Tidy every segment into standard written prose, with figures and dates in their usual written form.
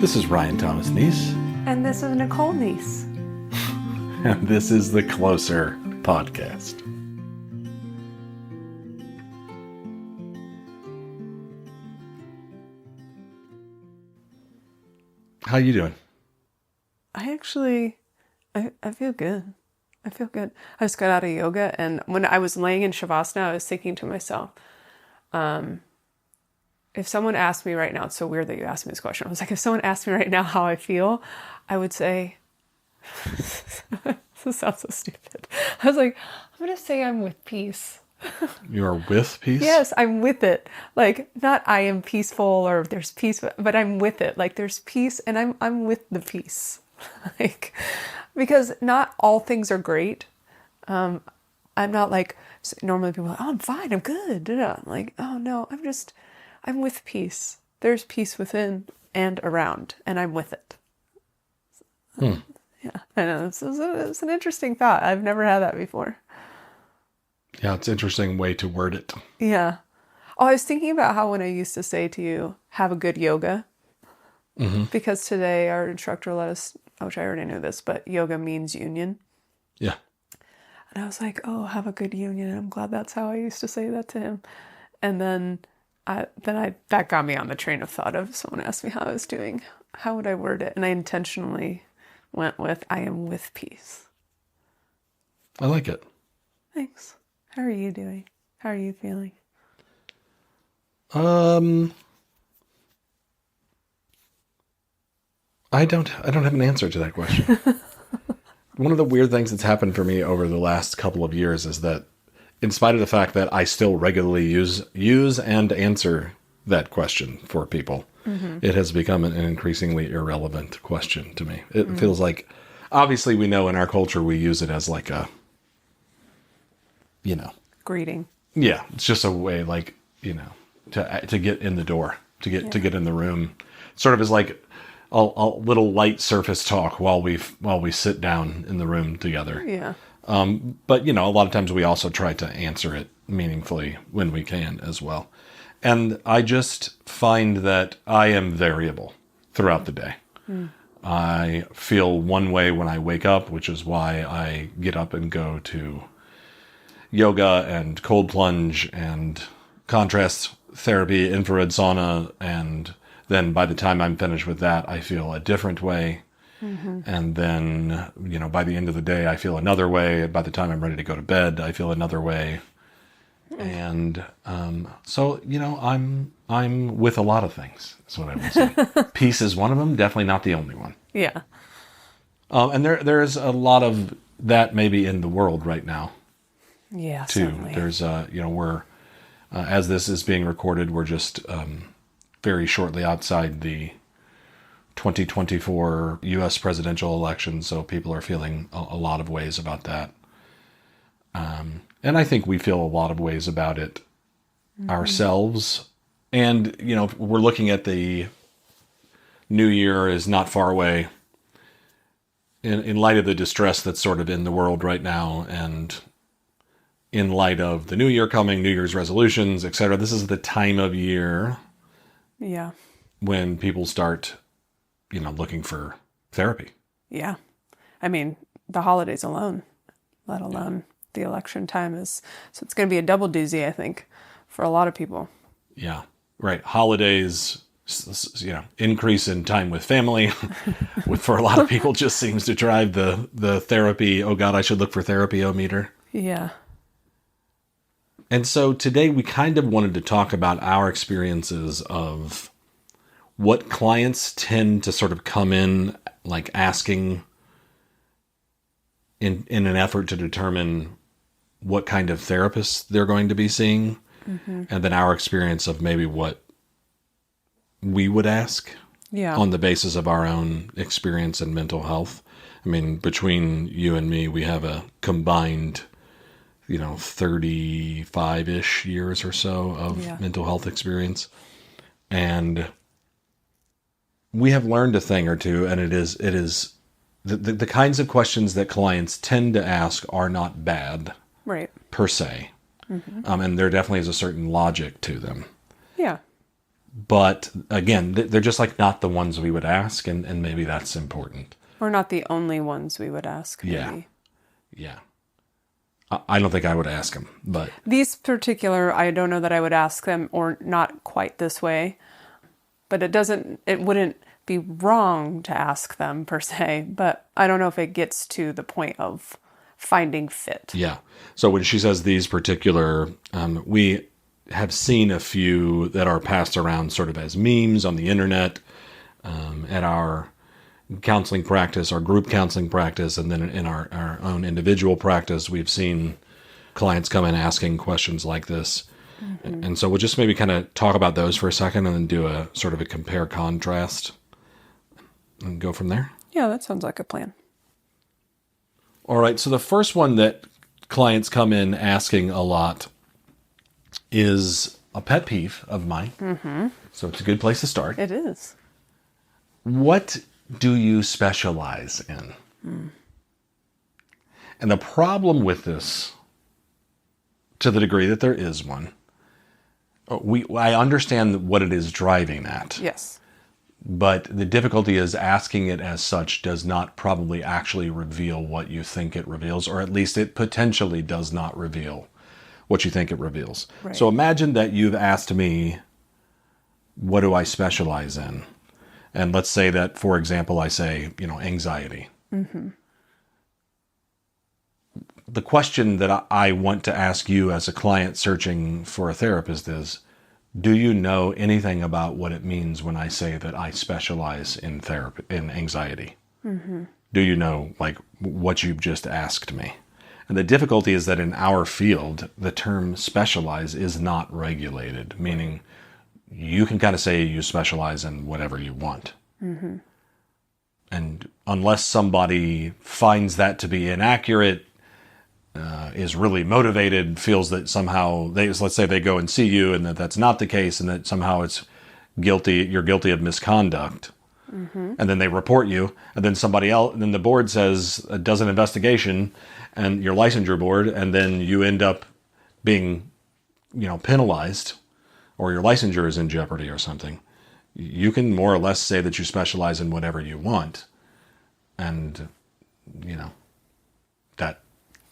This is Ryan Thomas Neese. And this is Nicole Neese. And this is the Closer Podcast. How you doing? I feel good. I feel good. I just got out of yoga, and when I was laying in Shavasana, I was thinking to myself, if someone asked me right now, it's so weird that you asked me this question. I was like, if someone asked me right now how I feel, I would say, this sounds so stupid. I was like, I'm going to say I'm with peace. You are with peace? Yes, I'm with it. Like, not I am peaceful or there's peace, but I'm with it. Like, there's peace and I'm with the peace. Like, because not all things are great. I'm not like, normally people are like, oh, I'm fine, I'm good. I'm like, oh no, I'm with peace. There's peace within and around, and I'm with it. Yeah, I know. It's an interesting thought. I've never had that before. Yeah, it's an interesting way to word it. Yeah. Oh, I was thinking about how when I used to say to you, have a good yoga. Mm-hmm. Because today our instructor let us, which I already knew this, but yoga means union. Yeah. And I was like, oh, have a good union. And I'm glad that's how I used to say that to him. And then that got me on the train of thought of someone asked me how I was doing. How would I word it? And I intentionally went with, I am with peace. I like it. Thanks. How are you doing? How are you feeling? I don't have an answer to that question. One of the weird things that's happened for me over the last couple of years is that in spite of the fact that I still regularly use and answer that question for people, it has become an increasingly irrelevant question to me. It feels like, obviously we know in our culture we use it as like a, Greeting. Yeah, it's just a way like, to get in the door, to get in the room. Sort of as like a little light surface talk while we sit down in the room together. Yeah. But, a lot of times we also try to answer it meaningfully when we can as well. And I just find that I am variable throughout the day. I feel one way when I wake up, which is why I get up and go to yoga and cold plunge and contrast therapy, infrared sauna. And then by the time I'm finished with that, I feel a different way. And then, by the end of the day, I feel another way. By the time I'm ready to go to bed, I feel another way. And so, I'm with a lot of things, is what I would say. Peace is one of them, definitely not the only one. Yeah. And there's a lot of that maybe in the world right now. Yeah, too. certainly. There's, we're, as this is being recorded, we're just very shortly outside the 2024 U.S. presidential election, so people are feeling a lot of ways about that. And I think we feel a lot of ways about it ourselves. And, we're looking at the new year is not far away in light of the distress that's sort of in the world right now, and in light of the new year coming, New Year's resolutions, etc. This is the time of year when people start looking for therapy. Yeah. I mean, the holidays alone, let alone the election time so it's going to be a double doozy, I think, for a lot of people. Yeah. Right. Holidays, increase in time with family, for a lot of people just seems to drive the therapy, oh God, I should look for therapy-o-meter. Yeah. And so today we kind of wanted to talk about our experiences of what clients tend to sort of come in like asking in an effort to determine what kind of therapist they're going to be seeing. And then our experience of maybe what we would ask on the basis of our own experience in mental health. I mean, between you and me, we have a combined 35-ish years or so of mental health experience. And we have learned a thing or two, and it is the kinds of questions that clients tend to ask are not bad, right, per se. And there definitely is a certain logic to them. Yeah. But again, they're just like not the ones we would ask, and maybe that's important. Or not the only ones we would ask, maybe. Yeah. I don't think I would ask them, but... These particular, I don't know that I would ask them, or not quite this way. But it wouldn't be wrong to ask them, per se. But I don't know if it gets to the point of finding fit. Yeah. So when she says these particular, we have seen a few that are passed around sort of as memes on the internet, at our counseling practice, our group counseling practice, and then in our own individual practice, we've seen clients come in asking questions like this. Mm-hmm. And so we'll just maybe kind of talk about those for a second and then do a sort of a compare contrast and go from there. Yeah, that sounds like a plan. All right. So the first one that clients come in asking a lot is a pet peeve of mine. Mm-hmm. So it's a good place to start. It is. What do you specialize in? And the problem with this, to the degree that there is one, I understand what it is driving at. Yes. But the difficulty is asking it as such does not probably actually reveal what you think it reveals, or at least it potentially does not reveal what you think it reveals. Right. So imagine that you've asked me, what do I specialize in? And let's say that, for example, I say, anxiety. Mm-hmm. The question that I want to ask you as a client searching for a therapist is, do you know anything about what it means when I say that I specialize in therapy, in anxiety? Mm-hmm. Do you know, what you've just asked me? And the difficulty is that in our field, the term specialize is not regulated, meaning you can kind of say you specialize in whatever you want. Mm-hmm. And unless somebody finds that to be inaccurate, is really motivated, feels that somehow let's say they go and see you and that's not the case and that somehow you're guilty of misconduct. Mm-hmm. And then they report you, and then somebody else, and then the board does an investigation, and your licensure board, and then you end up being, penalized, or your licensure is in jeopardy or something. You can more or less say that you specialize in whatever you want, and that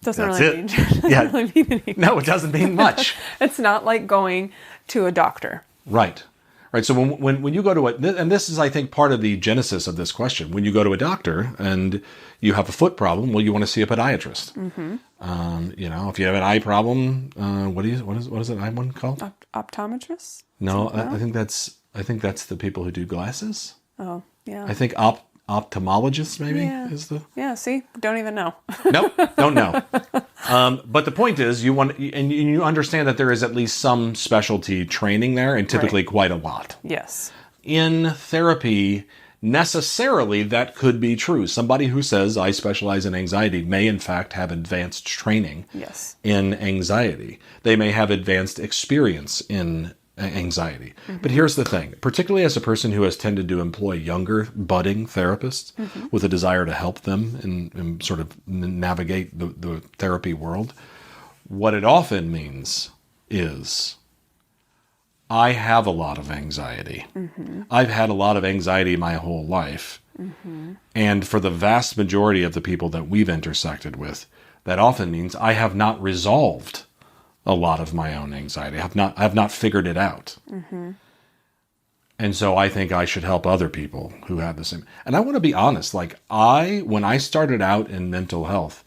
doesn't that's really it. Doesn't Yeah. really mean anything. No, it doesn't mean much. It's not like going to a doctor. Right. So when you go to and this is, I think, part of the genesis of this question. When you go to a doctor and you have a foot problem, well, you want to see a podiatrist. Mm-hmm. If you have an eye problem, what is it? Eye one called? Optometrist? No, I think that's the people who do glasses. Oh, yeah. I think ophthalmologist maybe is the... Yeah, see? Don't even know. Nope, don't know. But the point is, you understand that there is at least some specialty training there, and typically quite a lot. Yes. In therapy, necessarily that could be true. Somebody who says, I specialize in anxiety, may in fact have advanced training in anxiety. They may have advanced experience in anxiety. Mm-hmm. But here's the thing, particularly as a person who has tended to employ younger, budding therapists with a desire to help them and sort of navigate the therapy world, what it often means is, I have a lot of anxiety. Mm-hmm. I've had a lot of anxiety my whole life. Mm-hmm. And for the vast majority of the people that we've intersected with, that often means I have not resolved a lot of my own anxiety. I have not figured it out. Mm-hmm. And so I think I should help other people who have the same. And I want to be honest, when I started out in mental health,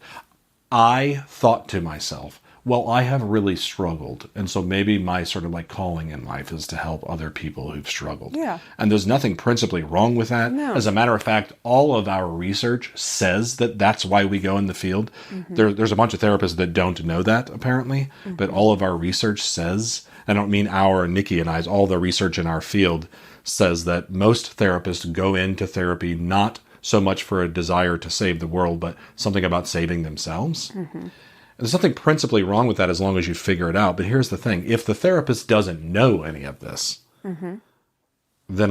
I thought to myself, well, I have really struggled. And so maybe my sort of calling in life is to help other people who've struggled. Yeah. And there's nothing principally wrong with that. No. As a matter of fact, all of our research says that that's why we go in the field. Mm-hmm. There's a bunch of therapists that don't know that, apparently. Mm-hmm. But all of our research says, I don't mean Nikki and I's, all the research in our field says that most therapists go into therapy not so much for a desire to save the world, but something about saving themselves. Mm-hmm. There's nothing principally wrong with that as long as you figure it out. But here's the thing. If the therapist doesn't know any of this, then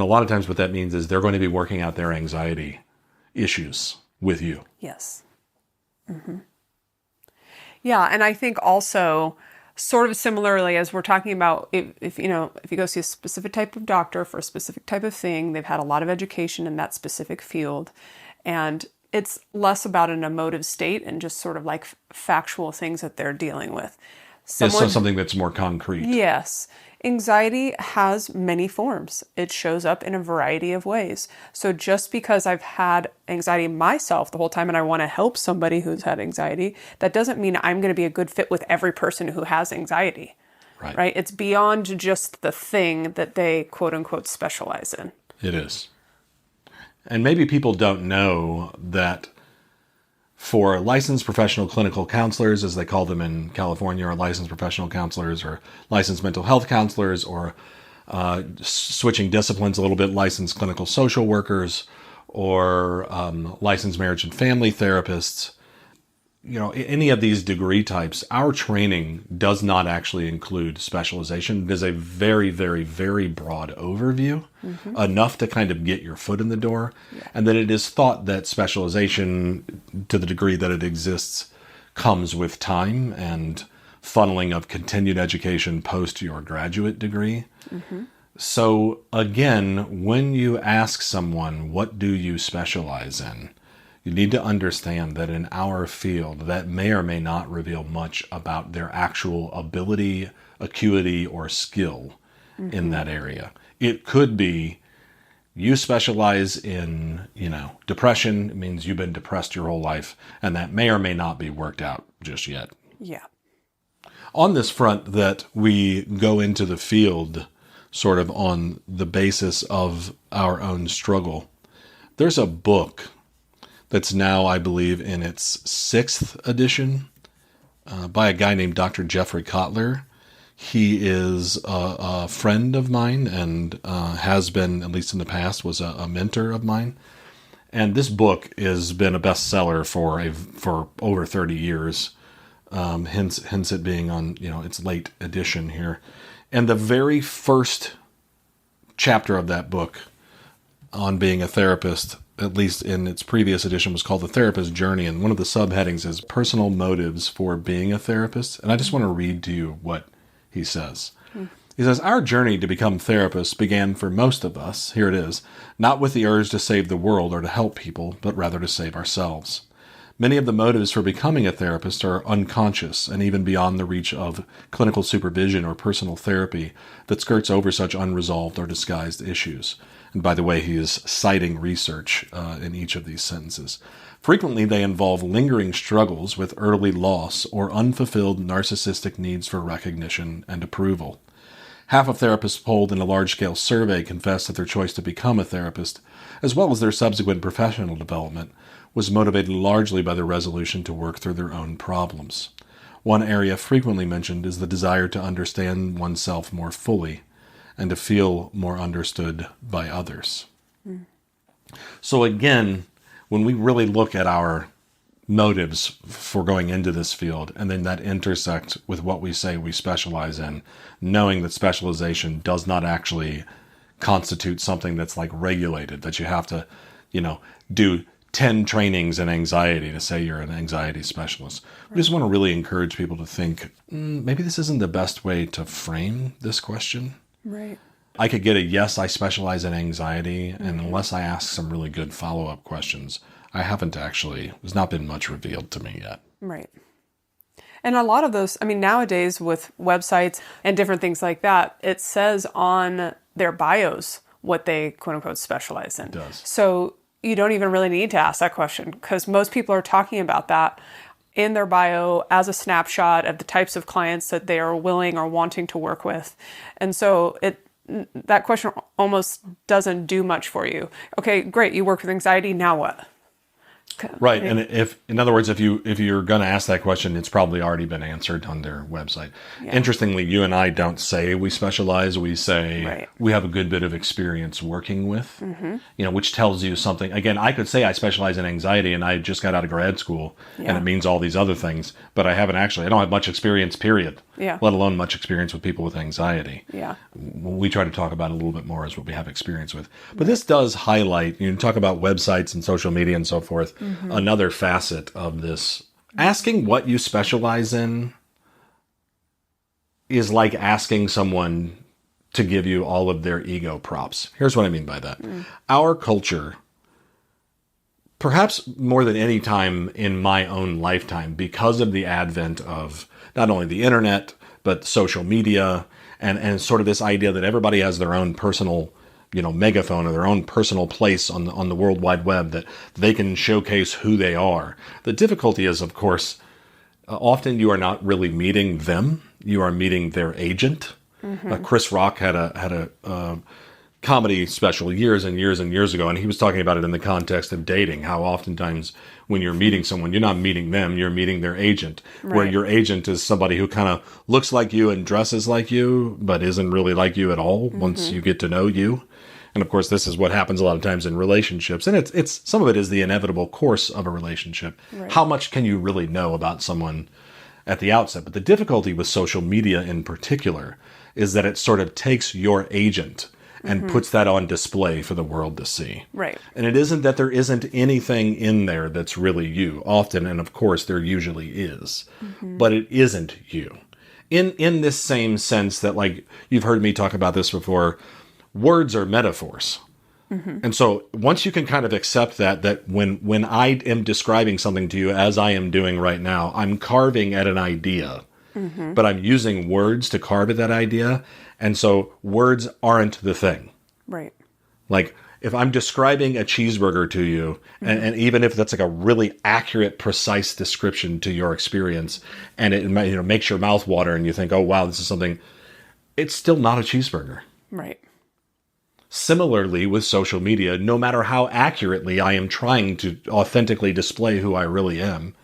a lot of times what that means is they're going to be working out their anxiety issues with you. Yes. Mm-hmm. Yeah, and I think also sort of similarly, as we're talking about, if you know, if you go see a specific type of doctor for a specific type of thing, they've had a lot of education in that specific field, and it's less about an emotive state and just sort of like factual things that they're dealing with. So something that's more concrete. Yes. Anxiety has many forms. It shows up in a variety of ways. So just because I've had anxiety myself the whole time and I want to help somebody who's had anxiety, that doesn't mean I'm going to be a good fit with every person who has anxiety. Right? It's beyond just the thing that they quote unquote specialize in. It is. And maybe people don't know that for licensed professional clinical counselors, as they call them in California, or licensed professional counselors, or licensed mental health counselors, or switching disciplines a little bit, licensed clinical social workers, or licensed marriage and family therapists, you know, any of these degree types, our training does not actually include specialization. It is a very, very, very broad overview, enough to kind of get your foot in the door. Yeah. And that it is thought that specialization, to the degree that it exists, comes with time and funneling of continued education post your graduate degree. So again, when you ask someone, what do you specialize in? You need to understand that in our field, that may or may not reveal much about their actual ability, acuity, or skill in that area. It could be you specialize in, you know, depression. It means you've been depressed your whole life, and that may or may not be worked out just yet. Yeah. On this front, that we go into the field sort of on the basis of our own struggle, there's a book that's now, I believe, in its 6th edition by a guy named Dr. Jeffrey Kotler. He is a friend of mine and has been, at least in the past, was a mentor of mine. And this book has been a bestseller for over 30 years, hence it being on, you know, its late edition here. And the very first chapter of that book on being a therapist, at least in its previous edition, was called The Therapist's Journey. And one of the subheadings is Personal Motives for Being a Therapist. And I just want to read to you what he says. He says, our journey to become therapists began for most of us, here it is, not with the urge to save the world or to help people, but rather to save ourselves. Many of the motives for becoming a therapist are unconscious and even beyond the reach of clinical supervision or personal therapy that skirts over such unresolved or disguised issues. And by the way, he is citing research in each of these sentences. Frequently, they involve lingering struggles with early loss or unfulfilled narcissistic needs for recognition and approval. Half of therapists polled in a large-scale survey confessed that their choice to become a therapist, as well as their subsequent professional development, was motivated largely by the resolution to work through their own problems. One area frequently mentioned is the desire to understand oneself more fully and to feel more understood by others. So again, when we really look at our motives for going into this field, and then that intersects with what we say we specialize in, knowing that specialization does not actually constitute something that's like regulated, that you have to, you know, do 10 trainings in anxiety to say you're an anxiety specialist. We just want to really encourage people to think, maybe this isn't the best way to frame this question. Right. I could get a yes, I specialize in anxiety, and unless I ask some really good follow-up questions, I haven't actually, there's not been much revealed to me yet. Right. And a lot of those, I mean, nowadays with websites and different things like that, it says on their bios what they quote unquote specialize in. It does. So you don't even really need to ask that question because most people are talking about that in their bio as a snapshot of the types of clients that they are willing or wanting to work with. And so that question almost doesn't do much for you. Okay, great. You work with anxiety. Now what? Right. And if, in other words, if you're going to ask that question, it's probably already been answered on their website. Yeah. Interestingly, you and I don't say we specialize. We say we have a good bit of experience working with, you know, which tells you something. Again, I could say I specialize in anxiety and I just got out of grad school and it means all these other things, but I don't have much experience, period. Yeah. Let alone much experience with people with anxiety. Yeah. We try to talk about it a little bit more as what we have experience with. But this does highlight, you talk about websites and social media and so forth, another facet of this. Asking what you specialize in is like asking someone to give you all of their ego props. Here's what I mean by that. Our culture, perhaps more than any time in my own lifetime, because of the advent of not only the internet, but social media, and sort of this idea that everybody has their own personal, megaphone or their own personal place on the World Wide Web that they can showcase who they are. The difficulty is, of course, often you are not really meeting them. You are meeting their agent. Chris Rock had a comedy special years and years and years ago, and he was talking about it in the context of dating, how oftentimes when you're meeting someone, you're not meeting them, you're meeting their agent, where your agent is somebody who kind of looks like you and dresses like you, but isn't really like you at all once you get to know you. And of course, this is what happens a lot of times in relationships. And it's some of it is the inevitable course of a relationship. Right. How much can you really know about someone at the outset? But the difficulty with social media in particular is that it sort of takes your agent and puts that on display for the world to see. Right. And it isn't that there isn't anything in there that's really you. Often, and of course, there usually is. But it isn't you. In this same sense that, like, you've heard me talk about this before, words are metaphors. And so once you can kind of accept that when I am describing something to you as I am doing right now, I'm carving at an idea, but I'm using words to carve at that idea. And so words aren't the thing. Right. Like if I'm describing a cheeseburger to you, and even if that's like a really accurate, precise description to your experience, and it makes your mouth water and you think, oh, wow, this is something, it's still not a cheeseburger. Right. Similarly, with social media, no matter how accurately I am trying to authentically display who I really am,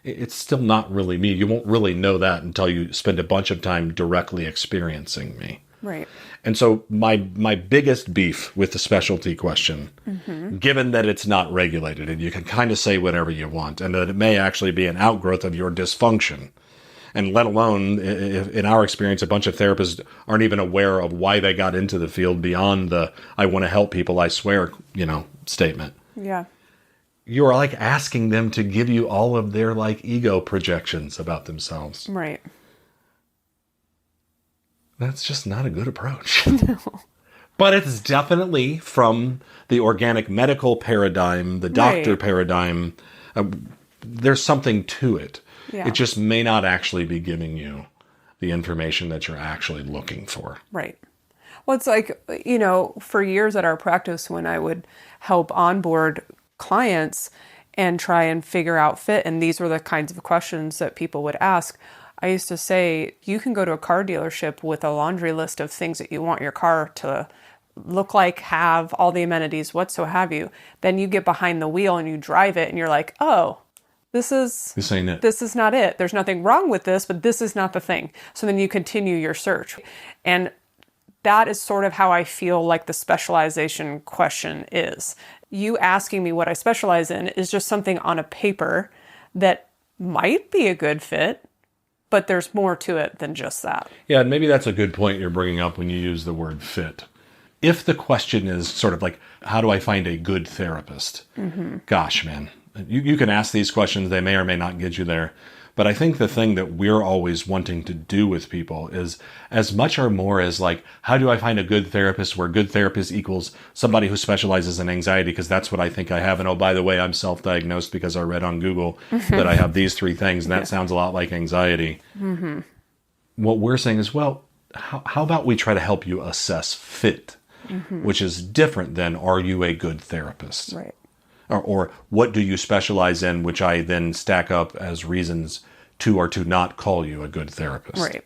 it's still not really me. You won't really know that until you spend a bunch of time directly experiencing me. Right. And so my biggest beef with the specialty question, given that it's not regulated and you can kind of say whatever you want, and that it may actually be an outgrowth of your dysfunction, and let alone, in our experience, a bunch of therapists aren't even aware of why they got into the field beyond the "I want to help people, I swear," statement. Yeah. You're like asking them to give you all of their like ego projections about themselves. Right. That's just not a good approach. No. But it's definitely from the organic medical paradigm, the doctor paradigm. There's something to it. Yeah. It just may not actually be giving you the information that you're actually looking for. Right. Well, it's like, for years at our practice, when I would help onboard clients and try and figure out fit, and these were the kinds of questions that people would ask, I used to say, you can go to a car dealership with a laundry list of things that you want your car to look like, have all the amenities, what have you. Then you get behind the wheel and you drive it and you're like, oh, this ain't it. This is not it. There's nothing wrong with this, but this is not the thing. So then you continue your search. And that is sort of how I feel like the specialization question is. You asking me what I specialize in is just something on a paper that might be a good fit, but there's more to it than just that. Yeah, and maybe that's a good point you're bringing up when you use the word fit. If the question is sort of like, how do I find a good therapist? Gosh, man. You can ask these questions. They may or may not get you there. But I think the thing that we're always wanting to do with people is as much or more as like, how do I find a good therapist, where good therapist equals somebody who specializes in anxiety because that's what I think I have. And oh, by the way, I'm self-diagnosed because I read on Google that I have these 3 things. And that sounds a lot like anxiety. What we're saying is, well, how about we try to help you assess fit, which is different than are you a good therapist? Right. Or what do you specialize in, which I then stack up as reasons to or to not call you a good therapist. Right.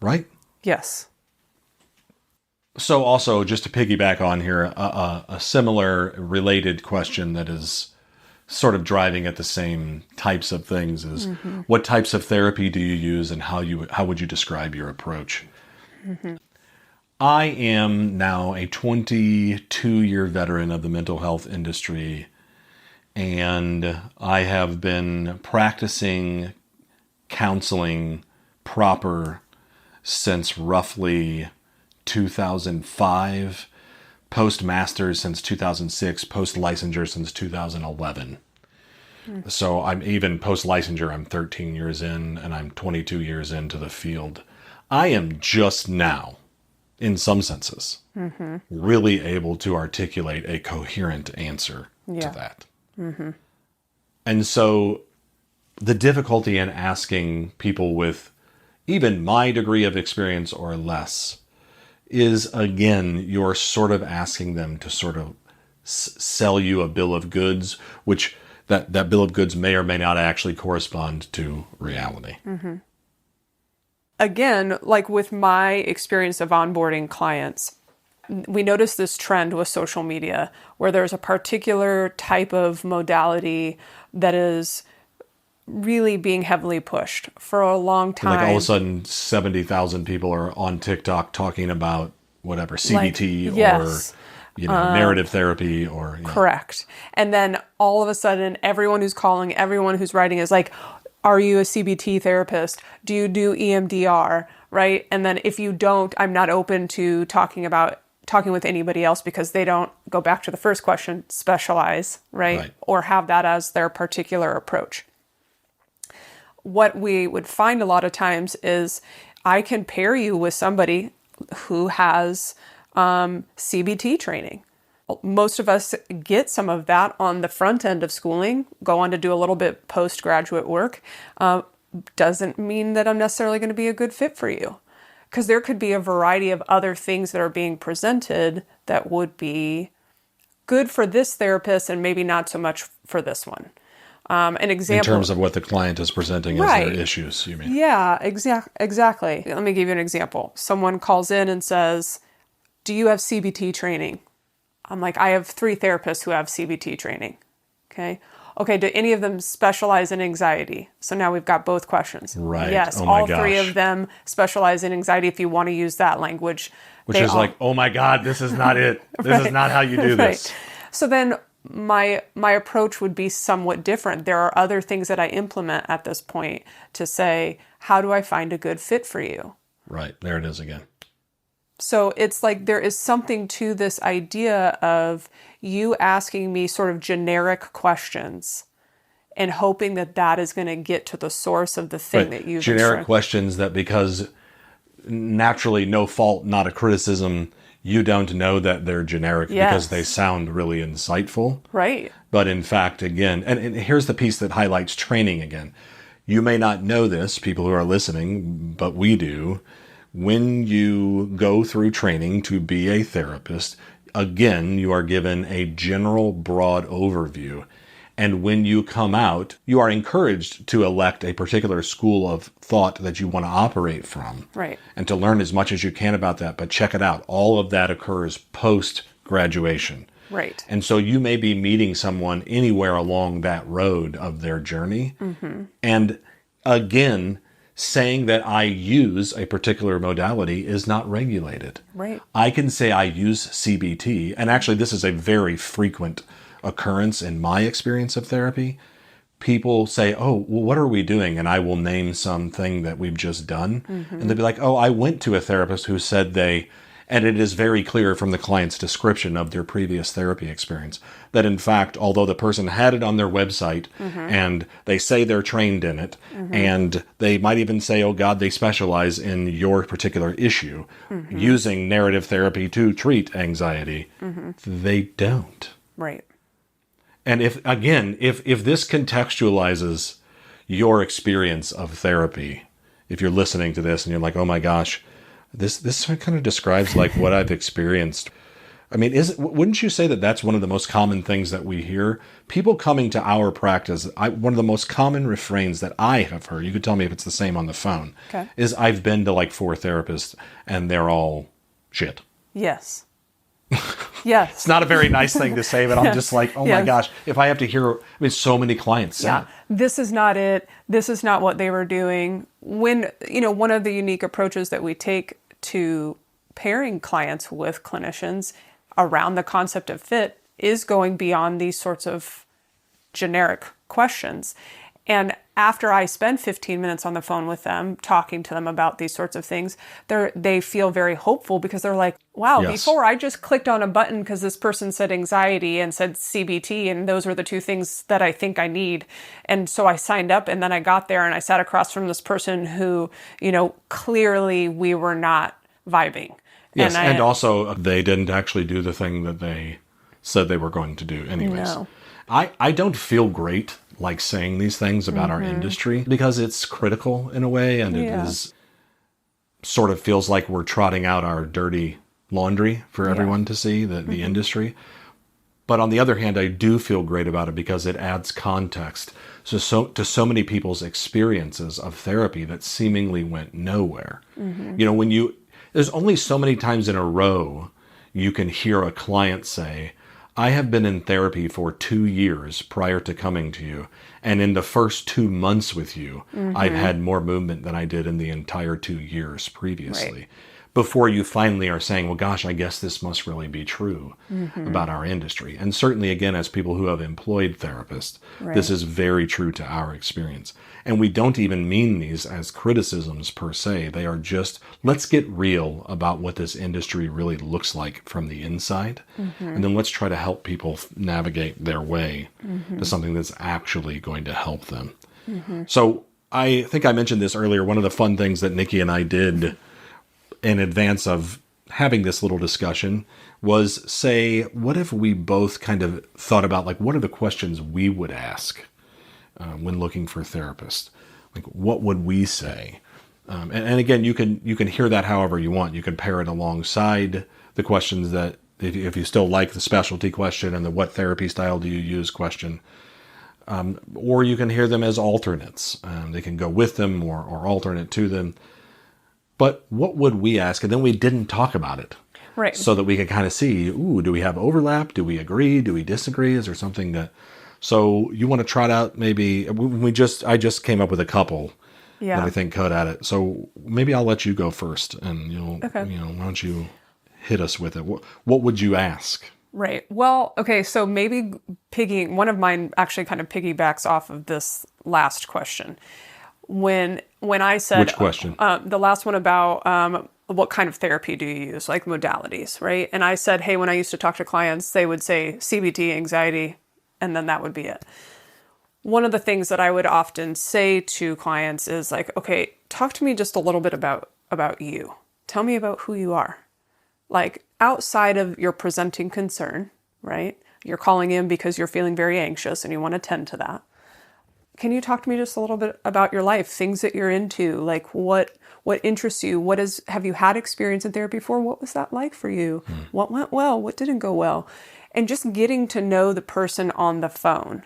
Right? Yes. So also, just to piggyback on here, a similar related question that is sort of driving at the same types of things is, what types of therapy do you use and how would you describe your approach? I am now a 22-year veteran of the mental health industry, and I have been practicing counseling proper since roughly 2005, post-master's since 2006, post-licensure since 2011. So I'm even post-licensure, I'm 13 years in, and I'm 22 years into the field. I am just now, in some senses, really able to articulate a coherent answer to that. And so the difficulty in asking people with even my degree of experience or less is, again, you're sort of asking them to sort of sell you a bill of goods, which that bill of goods may or may not actually correspond to reality. Again, like with my experience of onboarding clients, we notice this trend with social media where there's a particular type of modality that is really being heavily pushed for a long time. Like all of a sudden 70,000 people are on TikTok talking about whatever, CBT or narrative therapy or... Correct. And then all of a sudden, everyone who's calling, everyone who's writing is like, are you a CBT therapist? Do you do EMDR? Right? And then if you don't, I'm not open to talking with anybody else because they don't, go back to the first question, specialize, right? Or have that as their particular approach. What we would find a lot of times is I can pair you with somebody who has CBT training. Most of us get some of that on the front end of schooling, go on to do a little bit postgraduate work. Doesn't mean that I'm necessarily going to be a good fit for you, because there could be a variety of other things that are being presented that would be good for this therapist and maybe not so much for this one. An example... In terms of what the client is presenting as their issues, you mean? Yeah, exactly. Let me give you an example. Someone calls in and says, do you have CBT training? I'm like, I have 3 therapists who have CBT training. Okay, do any of them specialize in anxiety? So now we've got both questions. Right. Yes, all 3 of them specialize in anxiety if you want to use that language. Which is like, oh my God, this is not it. This is not how you do this. So then my approach would be somewhat different. There are other things that I implement at this point to say, how do I find a good fit for you? Right. There it is again. So it's like there is something to this idea of you asking me sort of generic questions and hoping that that is going to get to the source of the thing that you've generic questions that, because naturally no fault, not a criticism, you don't know that they're generic because they sound really insightful. Right. But in fact, again, and here's the piece that highlights training again. You may not know this, people who are listening, but we do. When you go through training to be a therapist, again, you are given a general, broad overview. And when you come out, you are encouraged to elect a particular school of thought that you want to operate from. Right. And to learn as much as you can about that. But check it out. All of that occurs post-graduation. Right. And so you may be meeting someone anywhere along that road of their journey. And again, saying that I use a particular modality is not regulated. Right. I can say I use CBT, and actually this is a very frequent occurrence in my experience of therapy. People say, oh, well, what are we doing? And I will name something that we've just done. And they'll be like, oh, I went to a therapist who said and it is very clear from the client's description of their previous therapy experience that, in fact, although the person had it on their website and they say they're trained in it, and they might even say, oh, God, they specialize in your particular issue, using narrative therapy to treat anxiety, they don't. Right. And if this contextualizes your experience of therapy, if you're listening to this and you're like, oh my gosh, this kind of describes like what I've experienced. I mean, wouldn't you say that that's one of the most common things that we hear? People coming to our practice, one of the most common refrains that I have heard, you could tell me if it's the same on the phone, is I've been to like 4 therapists and they're all shit. Yes. Yes. It's not a very nice thing to say, but I'm just like, oh my gosh, if I have to hear, so many clients say it. This is not it. This is not what they were doing. When, one of the unique approaches that we take to pairing clients with clinicians around the concept of fit is going beyond these sorts of generic questions. And after I spend 15 minutes on the phone with them, talking to them about these sorts of things, they feel very hopeful because they're like, wow, Yes. before I just clicked on a button because this person said anxiety and said CBT, and those were the two things that I think I need. And so I signed up, and then I got there and I sat across from this person who, clearly we were not vibing. Yes, and also they didn't actually do the thing that they said they were going to do anyways. No. I don't feel great like saying these things about our industry because it's critical in a way, and it is sort of feels like we're trotting out our dirty laundry for everyone to see, the industry. But on the other hand, I do feel great about it because it adds context to so many people's experiences of therapy that seemingly went nowhere. There's only so many times in a row you can hear a client say, I have been in therapy for 2 years prior to coming to you, and in the first 2 months with you, I've had more movement than I did in the entire 2 years previously. Right. Before you finally are saying, well, gosh, I guess this must really be true about our industry. And certainly, again, as people who have employed therapists, this is very true to our experience. And we don't even mean these as criticisms per se. They are just, let's get real about what this industry really looks like from the inside. And then let's try to help people navigate their way to something that's actually going to help them. So I think I mentioned this earlier. One of the fun things that Nikki and I did in advance of having this little discussion was say, what if we both kind of thought about, like, what are the questions we would ask when looking for therapists? Like, what would we say? And again, you can hear that however you want. You can pair it alongside the questions that, if you still like the specialty question and the what therapy style do you use question, or you can hear them as alternates. They can go with them or alternate to them. But what would we ask? And then we didn't talk about it. Right. So that we could kind of see, do we have overlap? Do we agree? Do we disagree? Is there something that... So you want to trot out maybe... I just came up with a couple that I think cut at it. So maybe I'll let you go first. And why don't you hit us with it? What would you ask? Right. Well, okay, so maybe one of mine actually kind of piggybacks off of this last question. When I said... Which question? The last one about what kind of therapy do you use, like modalities, right? And I said, hey, when I used to talk to clients, they would say CBT, anxiety, and then that would be it. One of the things that I would often say to clients is like, okay, talk to me just a little bit about you. Tell me about who you are. Like, outside of your presenting concern, right? You're calling in because you're feeling very anxious and you want to tend to that. Can you talk to me just a little bit about your life, things that you're into, like what interests you? Have you had experience in therapy before? What was that like for you? What went well? What didn't go well? And just getting to know the person on the phone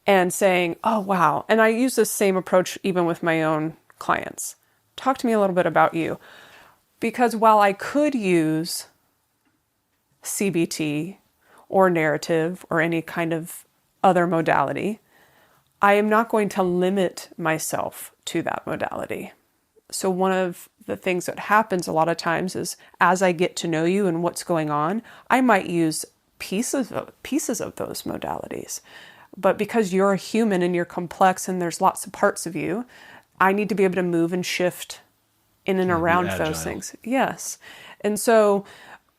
and saying, oh, wow. And I use this same approach even with my own clients. Talk to me a little bit about you. Because while I could use CBT or narrative or any kind of other modality, I am not going to limit myself to that modality. So one of the things that happens a lot of times is as I get to know you and what's going on, I might use pieces of those modalities. But because you're a human and you're complex and there's lots of parts of you, I need to be able to move and shift in and around those things. Yes. And so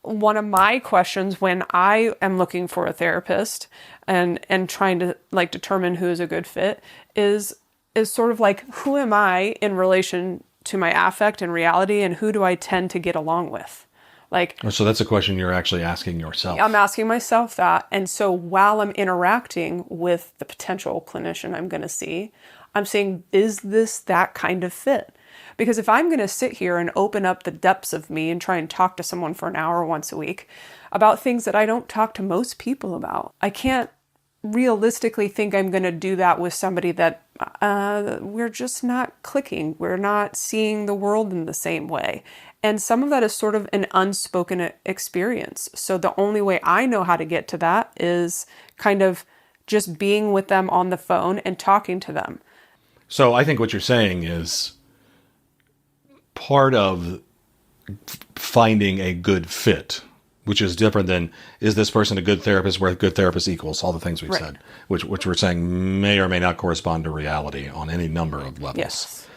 one of my questions when I am looking for a therapist and trying to like determine who is a good fit is sort of like, who am I in relation to my affect and reality, and who do I tend to get along with? Like, so that's a question you're actually asking yourself. I'm asking myself that. And so while I'm interacting with the potential clinician I'm going to see, I'm saying, is this that kind of fit? Because if I'm going to sit here and open up the depths of me and try and talk to someone for an hour once a week about things that I don't talk to most people about, I can't realistically think I'm going to do that with somebody that we're just not clicking. We're not seeing the world in the same way. And some of that is sort of an unspoken experience. So the only way I know how to get to that is kind of just being with them on the phone and talking to them. So I think what you're saying is part of finding a good fit which is different than, is this person a good therapist, where good therapist equals all the things we've said, which we're saying may or may not correspond to reality on any number of levels. Yes.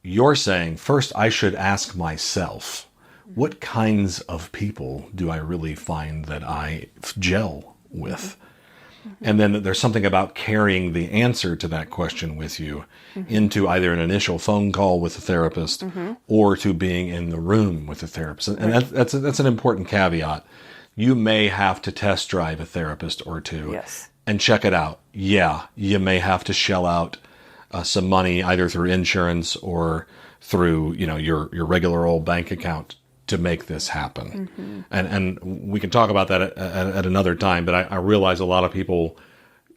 You're saying, first, I should ask myself, what kinds of people do I really find that I gel with? And then there's something about carrying the answer to that question with you into either an initial phone call with a therapist or to being in the room with a therapist. And that's an important caveat. You may have to test drive a therapist or two and check it out. Yeah, you may have to shell out some money either through insurance or through, your regular old bank account to make this happen. And we can talk about that at another time, but I realize a lot of people,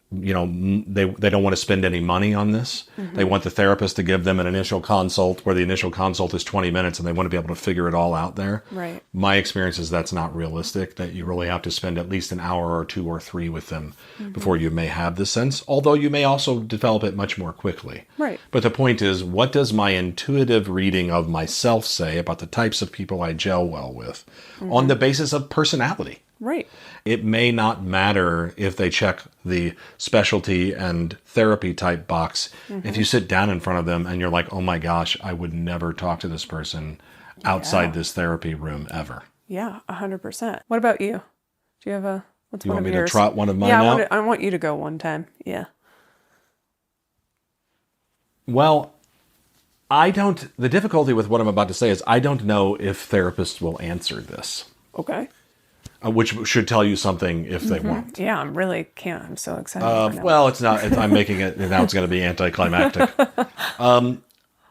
they don't want to spend any money on this. They want the therapist to give them an initial consult where the initial consult is 20 minutes and they want to be able to figure it all out there. Right. My experience is that's not realistic, that you really have to spend at least an hour or 2 or 3 with them before you may have this sense, although you may also develop it much more quickly. Right. But the point is, what does my intuitive reading of myself say about the types of people I gel well with on the basis of personality? Right. It may not matter if they check the specialty and therapy type box. If you sit down in front of them and you're like, oh my gosh, I would never talk to this person outside this therapy room ever. Yeah, 100%. What about you? Do you have what's You one want of me yours? to trot one of mine out? I want you to go one time. Yeah. Well, the difficulty with what I'm about to say is I don't know if therapists will answer this. Okay. Which should tell you something if they won't. Yeah, I'm so excited. Well, it's not. I'm making it, now it's going to be anticlimactic.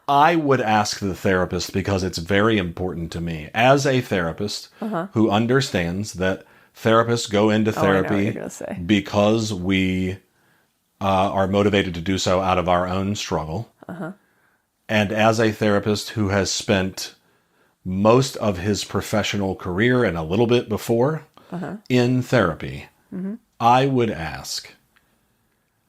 I would ask the therapist because it's very important to me as a therapist who understands that therapists go into therapy because we are motivated to do so out of our own struggle. And as a therapist who has spent most of his professional career and a little bit before in therapy, I would ask,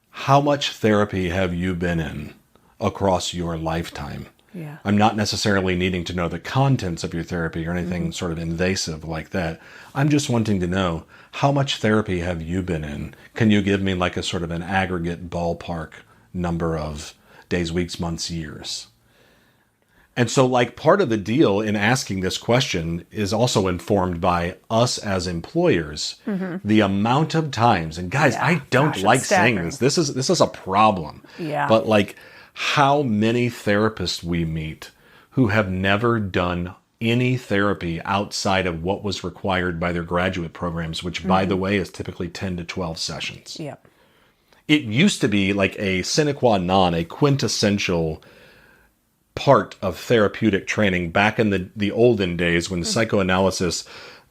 how much therapy have you been in across your lifetime? Yeah. I'm not necessarily needing to know the contents of your therapy or anything sort of invasive like that. I'm just wanting to know, how much therapy have you been in? Can you give me like a sort of an aggregate ballpark number of days, weeks, months, years? And so like part of the deal in asking this question is also informed by us as employers, the amount of times, and guys, I don't like saying this. This is a problem. Yeah. But like how many therapists we meet who have never done any therapy outside of what was required by their graduate programs, which by the way is typically 10 to 12 sessions. Yep. It used to be like a sine qua non, a quintessential part of therapeutic training back in the olden days when psychoanalysis,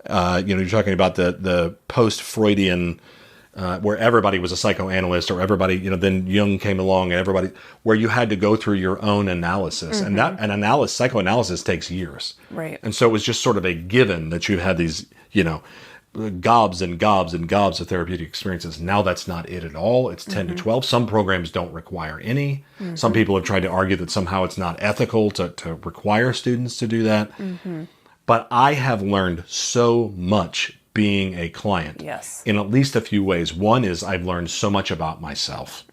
you're talking about the post-Freudian, where everybody was a psychoanalyst or everybody, then Jung came along and everybody, where you had to go through your own analysis. And psychoanalysis takes years. Right. And so it was just sort of a given that you had these, gobs and gobs and gobs of therapeutic experiences. Now that's not it at all. It's 10 to 12. Some programs don't require any. Some people have tried to argue that somehow it's not ethical to require students to do that. But I have learned so much being a client in at least a few ways. One is I've learned so much about myself,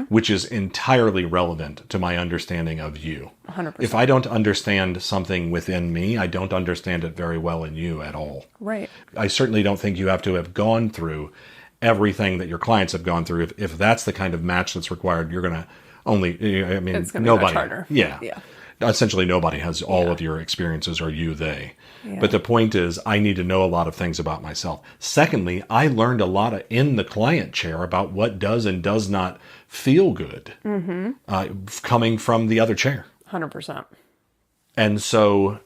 which is entirely relevant to my understanding of you. 100%. If I don't understand something within me, I don't understand it very well in you at all. Right. I certainly don't think you have to have gone through everything that your clients have gone through. If that's the kind of match that's required, you're going to it's gonna nobody. Be much harder. Yeah. Essentially, nobody has all of your experiences, or you, they. But the point is, I need to know a lot of things about myself. Secondly, I learned a lot in the client chair about what does and does not feel good coming from the other chair. 100%. And so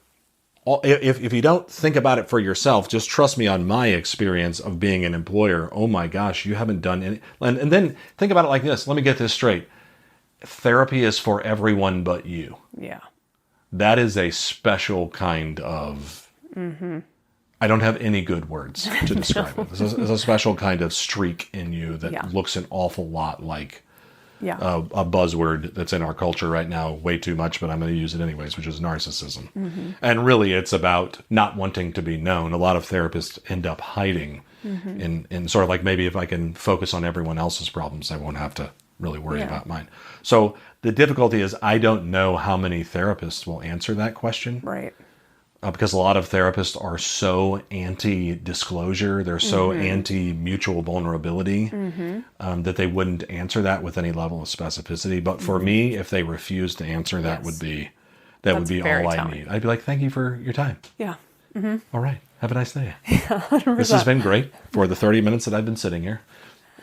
if you don't think about it for yourself, just trust me on my experience of being an employer. Oh my gosh, you haven't done any. And then think about it like this. Let me get this straight. Therapy is for everyone but you. Yeah. That is a special kind of... I don't have any good words to describe it. This is a special kind of streak in you that looks an awful lot like Yeah. a buzzword that's in our culture right now way too much, but I'm going to use it anyways, which is narcissism. And really it's about not wanting to be known. A lot of therapists end up hiding in sort of like, maybe if I can focus on everyone else's problems, I won't have to really worry about mine. So the difficulty is I don't know how many therapists will answer that question. Right. Because a lot of therapists are so anti-disclosure, they're so anti-mutual vulnerability that they wouldn't answer that with any level of specificity. But for me, if they refuse to answer, that would be all I need. I'd be like, thank you for your time. Yeah. All right. Have a nice day. Yeah, 100%. This has been great for the 30 minutes that I've been sitting here.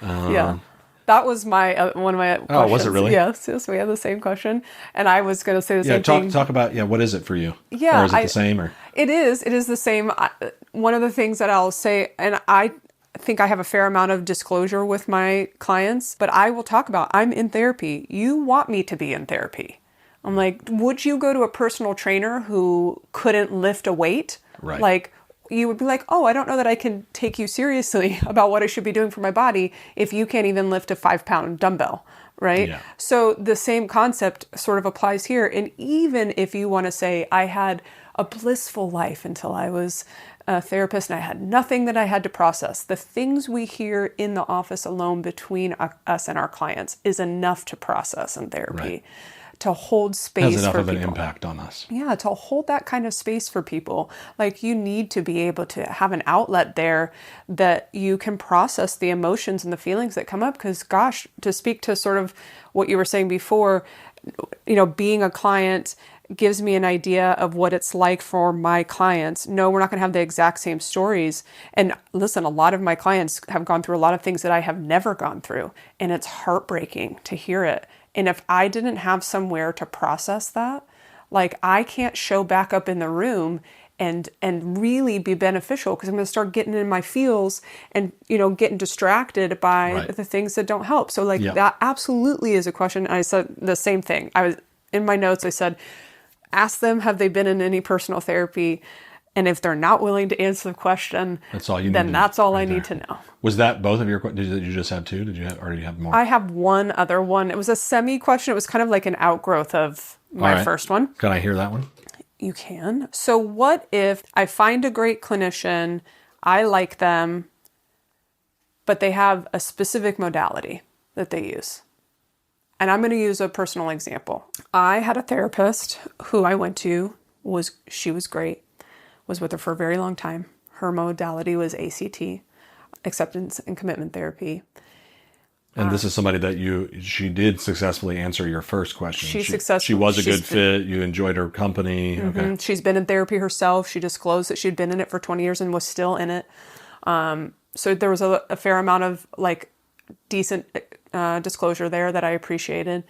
Yeah. That was my one of my questions. Oh, was it really? Yes, we had the same question. And I was going to say the same thing. Talk about, what is it for you? Yeah. Or is it the same? Or It is the same. One of the things that I'll say, and I think I have a fair amount of disclosure with my clients, but I will talk about, I'm in therapy. You want me to be in therapy. I'm like, would you go to a personal trainer who couldn't lift a weight? Right. Like, you would be like, oh, I don't know that I can take you seriously about what I should be doing for my body if you can't even lift a 5-pound dumbbell, right? Yeah. So the same concept sort of applies here. And even if you want to say, I had a blissful life until I was a therapist and I had nothing that I had to process, the things we hear in the office alone between us and our clients is enough to process in therapy. Right. To hold space has enough for of people. An impact on us. Yeah, to hold that kind of space for people. Like, you need to be able to have an outlet there that you can process the emotions and the feelings that come up. Because, gosh, to speak to sort of what you were saying before, being a client gives me an idea of what it's like for my clients. No, we're not going to have the exact same stories. And listen, a lot of my clients have gone through a lot of things that I have never gone through. And it's heartbreaking to hear it. And if I didn't have somewhere to process that, like, I can't show back up in the room and really be beneficial, because I'm going to start getting in my feels and, getting distracted by the things that don't help. So that absolutely is a question. I said the same thing. I was in my notes. I said, ask them, have they been in any personal therapy? And if they're not willing to answer the question, that's all you need. Then that's all I need to know. Was that both of your questions? Did you just have two? Did you already have more? I have one other one. It was a semi-question. It was kind of like an outgrowth of my first one. Can I hear that one? You can. So what if I find a great clinician, I like them, but they have a specific modality that they use? And I'm going to use a personal example. I had a therapist who I went to. She was great. Was with her for a very long time. Her modality was ACT, acceptance and commitment therapy. And this is somebody that she did successfully answer your first question. She was a good fit. You enjoyed her company. Mm-hmm. Okay. She's been in therapy herself. She disclosed that she'd been in it for 20 years and was still in it. So there was a fair amount of decent disclosure there that I appreciated.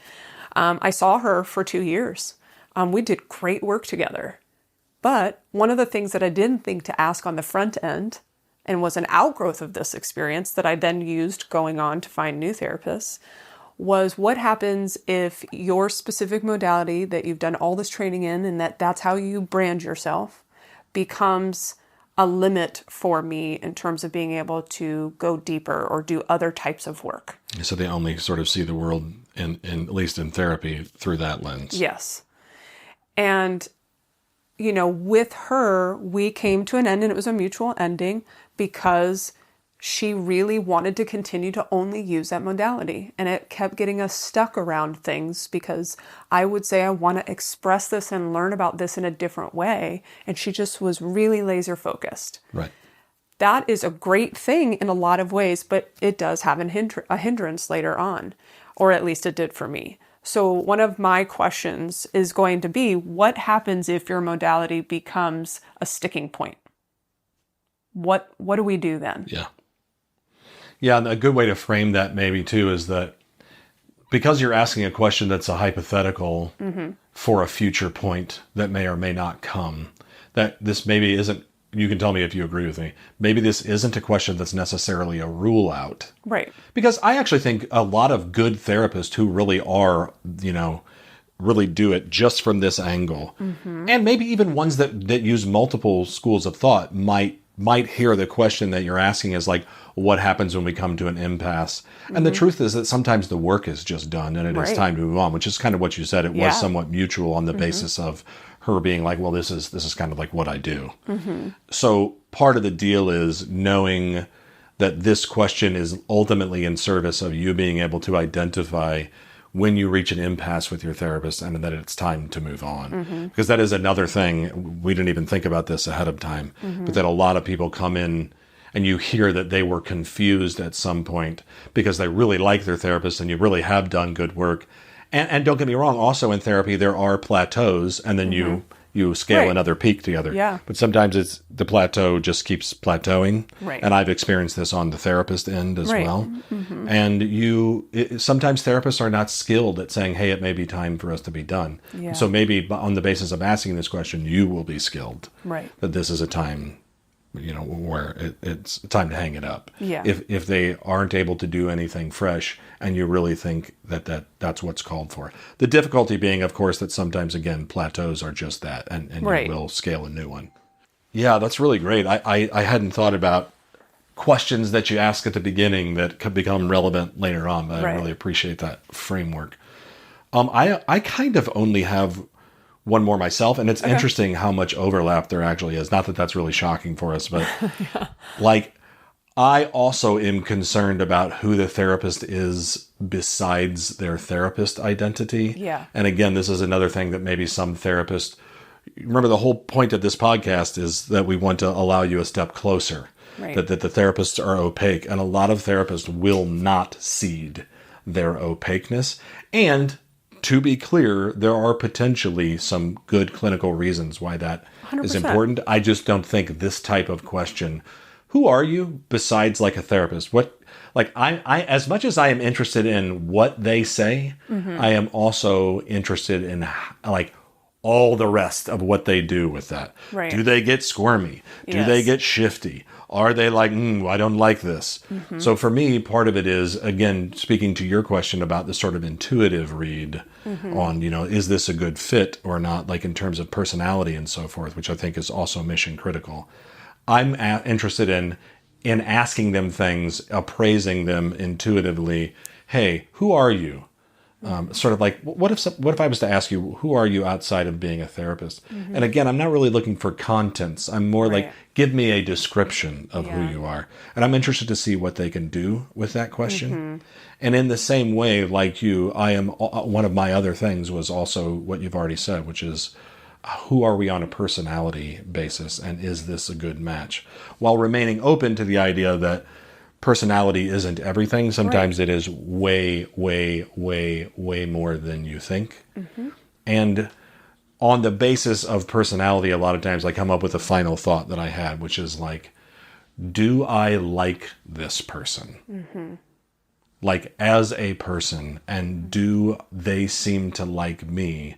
I saw her for 2 years. We did great work together. But one of the things that I didn't think to ask on the front end, and was an outgrowth of this experience that I then used going on to find new therapists, was what happens if your specific modality that you've done all this training in, and that's how you brand yourself, becomes a limit for me in terms of being able to go deeper or do other types of work. So they only sort of see the world, in at least in therapy, through that lens. Yes. And with her, we came to an end, and it was a mutual ending because she really wanted to continue to only use that modality. And it kept getting us stuck around things because I would say, I want to express this and learn about this in a different way. And she just was really laser focused. Right. That is a great thing in a lot of ways, but it does have a hindrance later on, or at least it did for me. So one of my questions is going to be, what happens if your modality becomes a sticking point? What do we do then? Yeah. Yeah, and a good way to frame that maybe too is that because you're asking a question that's a hypothetical for a future point that may or may not come, that this maybe isn't, you can tell me if you agree with me, maybe this isn't a question that's necessarily a rule out. Right. Because I actually think a lot of good therapists who really are, really do it just from this angle. Mm-hmm. And maybe even ones that use multiple schools of thought might hear the question that you're asking as like, what happens when we come to an impasse. And the truth is that sometimes the work is just done and it is Right. time to move on, which is kind of what you said. It Yeah. was somewhat mutual on the basis of her being like, well, this is kind of like what I do. So part of the deal is knowing that this question is ultimately in service of you being able to identify when you reach an impasse with your therapist and that it's time to move on. Because that is another thing, we didn't even think about this ahead of time, but that a lot of people come in and you hear that they were confused at some point because they really like their therapist and you really have done good work. And don't get me wrong, also in therapy, there are plateaus and then you scale Right. another peak together. Yeah. But sometimes it's the plateau just keeps plateauing. Right. And I've experienced this on the therapist end as Right. well. And sometimes therapists are not skilled at saying, hey, it may be time for us to be done. Yeah. So maybe on the basis of asking this question, you will be skilled. Right. That this is a time, where it's time to hang it up. Yeah. If they aren't able to do anything fresh and you really think that's what's called for. The difficulty being, of course, that sometimes, again, plateaus are just that and Right. you will scale a new one. Yeah, that's really great. I hadn't thought about questions that you ask at the beginning that could become relevant later on, but I Right. really appreciate that framework. I kind of only have one more myself, and it's interesting how much overlap there actually is. Not that that's really shocking for us, but like I also am concerned about who the therapist is besides their therapist identity. Yeah. And again, this is another thing that maybe some therapists, remember the whole point of this podcast is that we want to allow you a step closer. Right. That the therapists are opaque, and a lot of therapists will not cede their opaqueness. And to be clear, there are potentially some good clinical reasons why that is 100%. important. I just don't think this type of question, who are you besides like a therapist? What, like I as much as I am interested in what they say, I am also interested in like all the rest of what they do with that. Right. Do they get squirmy? Do they Yes. get shifty? Are they like, I don't like this? So for me, part of it is, again, speaking to your question about the sort of intuitive read on, is this a good fit or not, like in terms of personality and so forth, which I think is also mission critical. I'm interested in asking them things, appraising them intuitively. Hey, who are you? Sort of like, what if I was to ask you, who are you outside of being a therapist? And again, I'm not really looking for contents. I'm more like, Right. give me a description of who Yeah. you are. And I'm interested to see what they can do with that question. And in the same way, like you, I am, one of my other things was also what you've already said, which is, who are we on a personality basis? And is this a good match? While remaining open to the idea that personality isn't everything. Sometimes it is way, way, way, way more than you think. And on the basis of personality, a lot of times I come up with a final thought that I had, which is like, do I like this person? Like as a person, and do they seem to like me?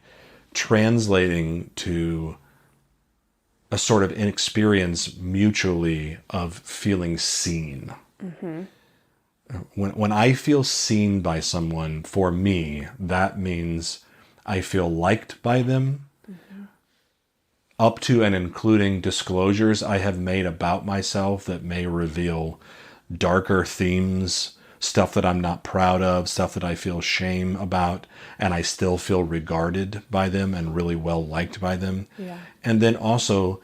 Translating to a sort of experience mutually of feeling seen. When I feel seen by someone, for me, that means I feel liked by them, up to and including disclosures I have made about myself that may reveal darker themes, stuff that I'm not proud of, stuff that I feel shame about, and I still feel regarded by them and really well liked by them. Yeah. And then also,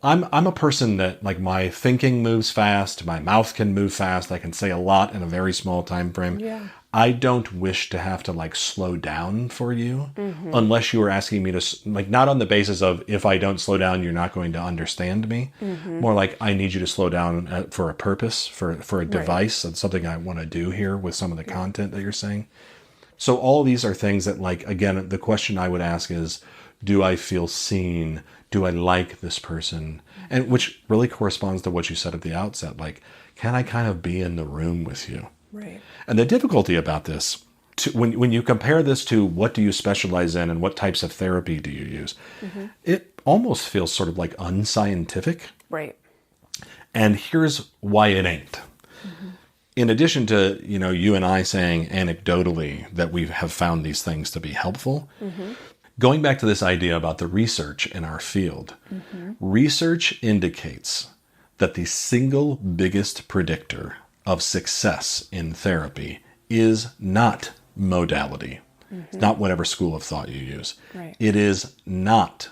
I'm a person that, like, my thinking moves fast, my mouth can move fast, I can say a lot in a very small time frame. Yeah. I don't wish to have to like slow down for you unless you are asking me to, like, not on the basis of if I don't slow down, you're not going to understand me. More like I need you to slow down for a purpose, for a device. That's something I want to do here with some of the content that you're saying. So all of these are things that, like, again, the question I would ask is, do I feel seen? Do I like this person? And which really corresponds to what you said at the outset. Like, can I kind of be in the room with you? Right. And the difficulty about this, when you compare this to what do you specialize in and what types of therapy do you use, it almost feels sort of like unscientific. Right. And here's why it ain't. In addition to, you and I saying anecdotally that we have found these things to be helpful, going back to this idea about the research in our field, research indicates that the single biggest predictor of success in therapy is not modality. It's not whatever school of thought you use. Right. It is not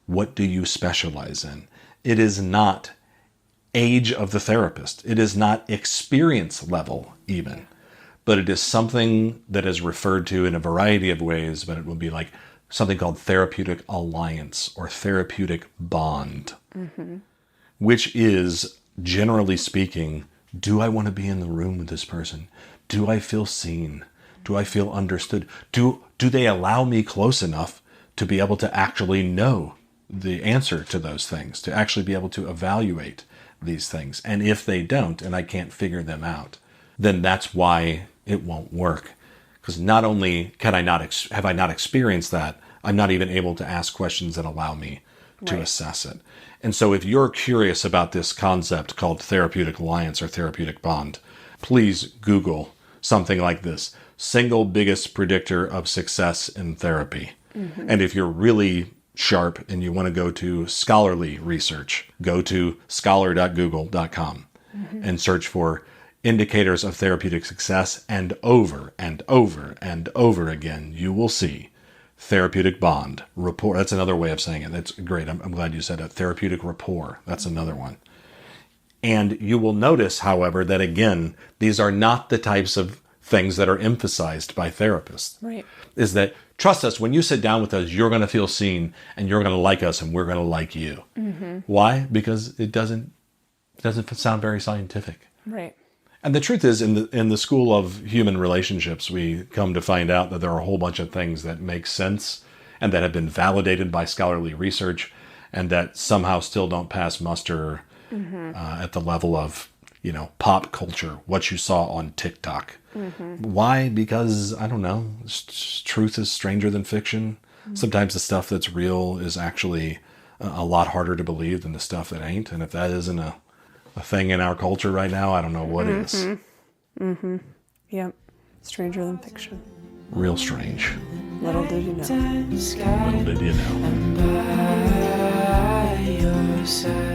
what do you specialize in. It is not age of the therapist. It is not experience level even. But it is something that is referred to in a variety of ways, but it will be like something called therapeutic alliance or therapeutic bond, which is, generally speaking, do I want to be in the room with this person? Do I feel seen? Do I feel understood? Do they allow me close enough to be able to actually know the answer to those things, to actually be able to evaluate these things? And if they don't, and I can't figure them out, then that's why it won't work. Because not only can I not have I not experienced that, I'm not even able to ask questions that allow me to assess it. And so if you're curious about this concept called therapeutic alliance or therapeutic bond, please Google something like this: single biggest predictor of success in therapy. And if you're really sharp and you want to go to scholarly research, go to scholar.google.com and search for indicators of therapeutic success, and over and over and over again, you will see therapeutic bond, rapport. That's another way of saying it. That's great. I'm glad you said that. Therapeutic rapport. That's another one. And you will notice, however, that again, these are not the types of things that are emphasized by therapists. Right. Is that, trust us, when you sit down with us, you're going to feel seen and you're going to like us and we're going to like you. Why? Because it doesn't sound very scientific. Right. And the truth is, in the school of human relationships, we come to find out that there are a whole bunch of things that make sense and that have been validated by scholarly research and that somehow still don't pass muster at the level of, pop culture, what you saw on TikTok. Why? Because, I don't know, truth is stranger than fiction. Sometimes the stuff that's real is actually a lot harder to believe than the stuff that ain't. And if that isn't a thing in our culture right now, I don't know what is. Yep. Stranger than fiction. Real strange. Little did you know. Little did you know.